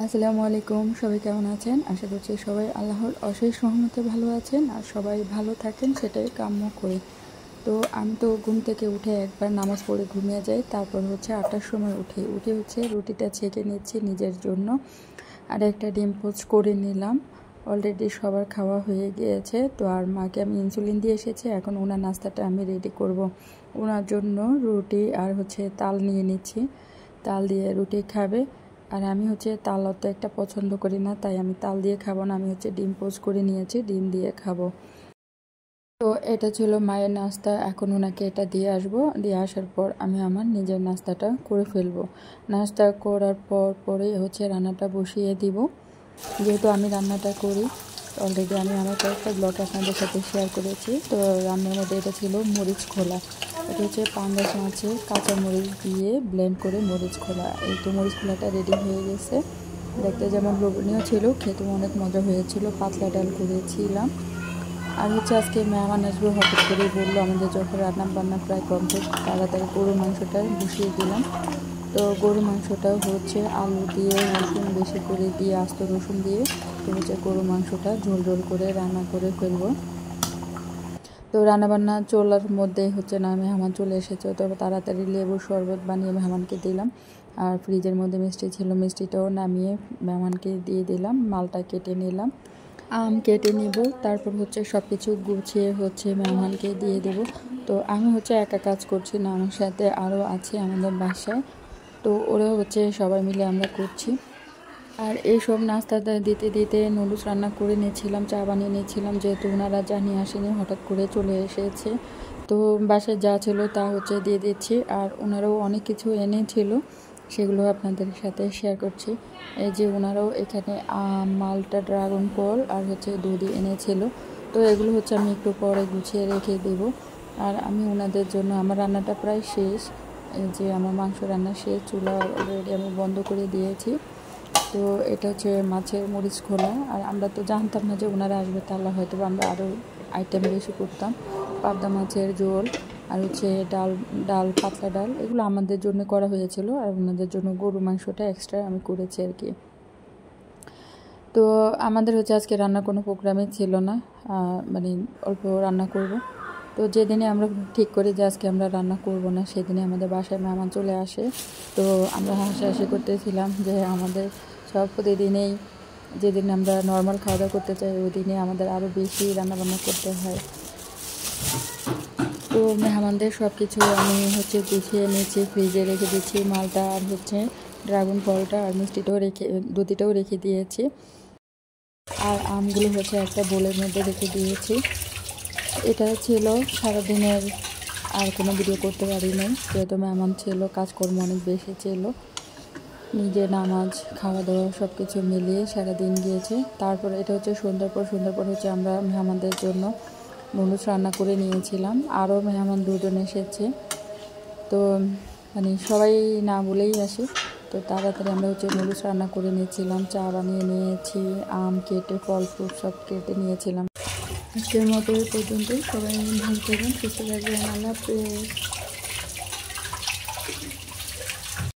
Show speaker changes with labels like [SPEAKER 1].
[SPEAKER 1] আসসালামু আলাইকুম। সবাই কেমন আছেন? আশা করছি সবাই আল্লাহর অশেষ রহমতে ভালো আছেন আর সবাই ভালো থাকেন সেটাই কাম্য করি। তো আমি তো ঘুম থেকে উঠে একবার নামাজ পড়ে ঘুমিয়ে যাই, তারপর হচ্ছে 8টার সময় উঠে হচ্ছে রুটিটা ছেঁকে নিচ্ছি নিজের জন্য, আর একটা ডিম পোস্ট করে নিলাম। অলরেডি সবার খাওয়া হয়ে গিয়েছে। তো আর মাকে আমি ইনসুলিন দিয়ে এসেছি, এখন ওনার নাস্তাটা আমি রেডি করব। ওনার জন্য রুটি আর হচ্ছে তাল নিয়ে নিচ্ছি, তাল দিয়ে রুটি খাবে। আর আমি হচ্ছে তাল অত একটা পছন্দ করি না, তাই আমি তাল দিয়ে খাবো না, আমি হচ্ছে ডিম পোস্ট করে নিয়েছি, ডিম দিয়ে খাবো। তো এটা ছিল মায়ের নাস্তা। এখন ওনাকে এটা দিয়ে আসবো, দিয়ে আসার পর আমি আমার নিজের নাস্তাটা করে ফেলবো। নাস্তা করার পরেই হচ্ছে রান্নাটা বসিয়ে দিব। যেহেতু আমি রান্নাটা করি, অলরেডি আমি আমার কয়েকটা ব্লগ আপনাদের সাথে শেয়ার করেছি। তো রান্নার মধ্যে এটা ছিল মরিচ খোলা। এটা হচ্ছে পাঙ্গাস মাছের কাঁচা মরিচ দিয়ে ব্লেন্ড করে মরিচ খোলা। এই তো মরিচ খোলাটা রেডি হয়ে গেছে। দেখতে যেমন লোভনীয় ছিল, খেতেও অনেক মজা হয়েছিল। পাতলা ডাল করেছিলাম। আর হচ্ছে আজকে মেহমান আসবে, হঠাৎ করে বললো আমাদের যখন রান্না বান্না প্রায় কমপ্লিট, তাড়াতাড়ি গরুর মাংসটা বসিয়ে দিলাম। তো গরু মাংসটা হচ্ছে আলু দিয়ে রসুন বেশি করে দিয়ে, আস্ত রসুন দিয়ে তো হচ্ছে গরু মাংসটা ঝোল ঝোল করে রান্না করে ফেলবো। তো রান্নাবান্না চলার মধ্যে হচ্ছে না মেহমান চলে এসেছে, তো তাড়াতাড়ি লেবুর শরবত বানিয়ে মেহমানকে দিলাম। আর ফ্রিজের মধ্যে মিষ্টি ছিল, মিষ্টিটাও নামিয়ে মেহমানকে দিয়ে দিলাম। মালটা কেটে নিলাম, আম কেটে নিব, তারপর হচ্ছে সব কিছু গুছিয়ে হচ্ছে মেহমানকে দিয়ে দেব। তো আমি হচ্ছে একা কাজ করছি না, আমার সাথে আরও আছে আমাদের বাসায়। তো ওরাও হচ্ছে সবাই মিলে আমরা করছি। আর এইসব নাস্তাটা দিতে দিতে নুডলস রান্না করে নিয়েছিলাম, চা বানিয়ে নিয়েছিলাম, যেহেতু ওনারা জানিয়ে আসেনি, হঠাৎ করে চলে এসেছে। তো বাসায় যা ছিল তা হচ্ছে দিয়ে দিচ্ছি। আর ওনারাও অনেক কিছু এনেছিল, সেগুলো আপনাদের সাথে শেয়ার করছি। এই যে ওনারাও এখানে মালটা, ড্রাগন ফল আর হচ্ছে দুধ এনেছিল। তো এগুলো হচ্ছে আমি একটু পরে গুছিয়ে রেখে দেব। আর আমি ওনাদের জন্য, আমার রান্নাটা প্রায় শেষ। এই যে আমার মাংস রান্না শেষ, চুলা অলরেডি আমি বন্ধ করে দিয়েছি। তো এটা হচ্ছে মাছের মরিচ খোলা। আর আমরা তো জানতাম না যে ওনারা আসবে, তাহলে হয়তো আমরা আরও আইটেম বেশি করতাম। পাবদা মাছের ঝোল আর হচ্ছে ডাল ডাল পাতলা ডাল, এগুলো আমাদের জন্য করা হয়েছিল। আর ওনাদের জন্য গরু মাংসটা এক্সট্রা আমি করেছি আর কি। তো আমাদের হচ্ছে আজকে রান্নার কোনো প্রোগ্রামই ছিল না, মানে অল্প রান্না করব। তো যেদিনে আমরা ঠিক করি যে আজকে আমরা রান্না করব না, সেদিনে আমাদের বাসায় মেহমান চলে আসে। তো আমরা হাসাহাসি করতেছিলাম যে আমাদের সব প্রতিদিনেই, যেদিন আমরা নর্মাল খাওয়া দাওয়া করতে চাই ওই দিনে আমাদের আরও বেশি রান্নাবান্না করতে হয়। তো মেহমানদের সব কিছু আমি হচ্ছে গুছিয়ে নিয়েছি, ফ্রিজে রেখে দিচ্ছি। মালটা আর হচ্ছে ড্রাগন ফলটা আর মিষ্টিটাও দুধটাও রেখে দিয়েছি। আর আমগুলো হচ্ছে একটা বোলের মধ্যে রেখে দিয়েছি। এটা ছিল সারাদিনের, আর কোনো ভিডিও করতে পারিনি যেহেতু মেহমান ছিল, কাজকর্ম অনেক বেশি ছিল। নিজে নামাজ, খাওয়া দাওয়া সব কিছু মিলিয়ে সারাদিন গিয়েছে। তারপর এটা হচ্ছে সন্ধ্যার পর হচ্ছে আমরা মেহমানদের জন্য নুডলস রান্না করে নিয়েছিলাম। আরও মেহমান দুজন এসেছে, তো মানে সবাই না বলেই আসে। তো তাড়াতাড়ি আমরা হচ্ছে নুডলস রান্না করে নিয়েছিলাম, চা বানিয়ে নিয়েছি, আম কেটে ফল ফ্রুট সব কেটে নিয়েছিলাম। আজকের মতো এই পর্যন্ত। সবাই ভালো থাকবেন, সুস্থ থাকবেন। আল্লাহ হাফেজ।